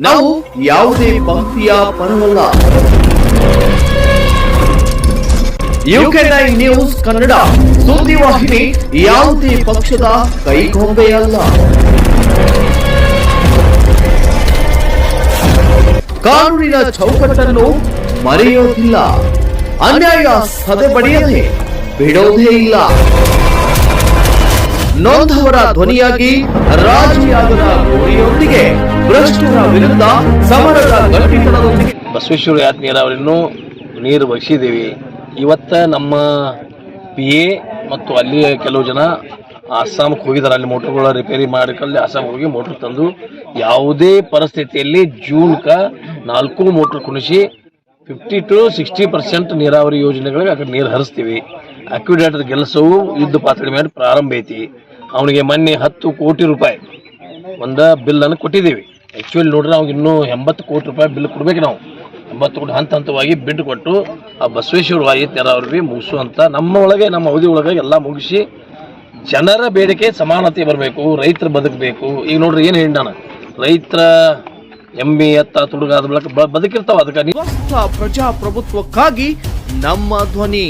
ನಾವು ಯಾವುದೇ ಪಂಕ್ತಿಯ ಪರವಲ್ಲ. UK9 news Kannada ಸುದ್ದಿವಾಹಿನಿ ಯಾವುದೇ ಪಕ್ಷದ ಕೈಗೊಂಬೆಯಲ್ಲ. ಕಾನೂನಿನ ಚೌಕಟ್ಟನ್ನು ಮರೆಯೋದಿಲ್ಲ. ಅನ್ಯಾಯ ಸದೆಬಡಿಯದೆ ಬಿಡೋದೇ ಇಲ್ಲ. ನೊಂದವರ ಧ್ವನಿಯಾಗಿ ರಾಜಿಯಾಗದ ಗುರಿಯೊಂದಿಗೆ ಭ್ರಷ್ಟರ ವಿರುದ್ಧ ಸಮರದ ಗಟ್ಟಿತನದೊಂದಿಗೆ ಬಸವೇಶ್ವರ ಯಾತ್ ನೀರಾವರಿಯನ್ನು ನೀರು ಬಗ್ಸಿದ್ದೀವಿ. ಇವತ್ತ ನಮ್ಮ PA ಮತ್ತು ಅಲ್ಲಿ ಕೆಲವು ಜನ ಅಸ್ಸಾಂಗೆ ಹೋಗಿದ್ದಾರೆ. ಅಲ್ಲಿ ಮೋಟ್ರ್ಗಳ ರಿಪೇರಿ ಮಾಡಿಕಲ್ಲಿ ಅಸ್ಸಾಂಗೆ ಹೋಗಿ ಮೋಟ್ರ್ ತಂದು ಯಾವುದೇ ಪರಿಸ್ಥಿತಿಯಲ್ಲಿ ಜೂನ್ಕ 4 ಮೋಟ್ರ್ ಕುಣಿಸಿ 50 to 60% ನೀರಾವರಿ ಯೋಜನೆಗಳಿಗೆ ಆ ಕಡೆ ನೀರು ಹರಿಸ್ತೀವಿ. ಅಕ್ವಿಡೇಟರ್ ಕೆಲಸವು ಯುದ್ಧ ಪಾತ್ರೆ ಮೇಲೆ ಪ್ರಾರಂಭ ಐತಿ. ಅವನಿಗೆ ಮೊನ್ನೆ 10 ಕೋಟಿ ರೂಪಾಯಿ ಒಂದು ಬಿಲ್ಲನ್ನು ಕೊಟ್ಟಿದ್ದೀವಿ. ಆ್ಯಕ್ಚುಲಿ ನೋಡ್ರಿ ಅವ್ಗೆ ಇನ್ನೂ 80 ಕೋಟಿ ರೂಪಾಯಿ ಬಿಲ್ ಕೊಡ್ಬೇಕು. ನಾವು 80 ಕೋಟಿ ಹಂತವಾಗಿ ಬಿಡ್ ಕೊಟ್ಟು ಆ ಬಸವೇಶ್ವರ ವಾಹಿತ್ ನೀರಾವರಿ ಮುಗಿಸುವಂಥ ನಮ್ಮ ಒಳಗೆ ನಮ್ಮ ಅವಧಿ ಒಳಗೆ ಎಲ್ಲ ಮುಗಿಸಿ ಜನರ ಬೇಡಿಕೆ ಸಮಾನತೆ ಬರಬೇಕು, ರೈತರು ಬದುಕಬೇಕು. ಈಗ ನೋಡ್ರಿ ಏನು ಹೇಳಿ ನಾನು ರೈತರ ಎಮ್ಮೆ ಎತ್ತ ತುಡುಗಾದ ಬಳಕ ಬದುಕಿರ್ತಾವ. ಅದಕ್ಕೆ ಪ್ರಜಾಪ್ರಭುತ್ವಕ್ಕಾಗಿ ನಮ್ಮ ಧ್ವನಿ.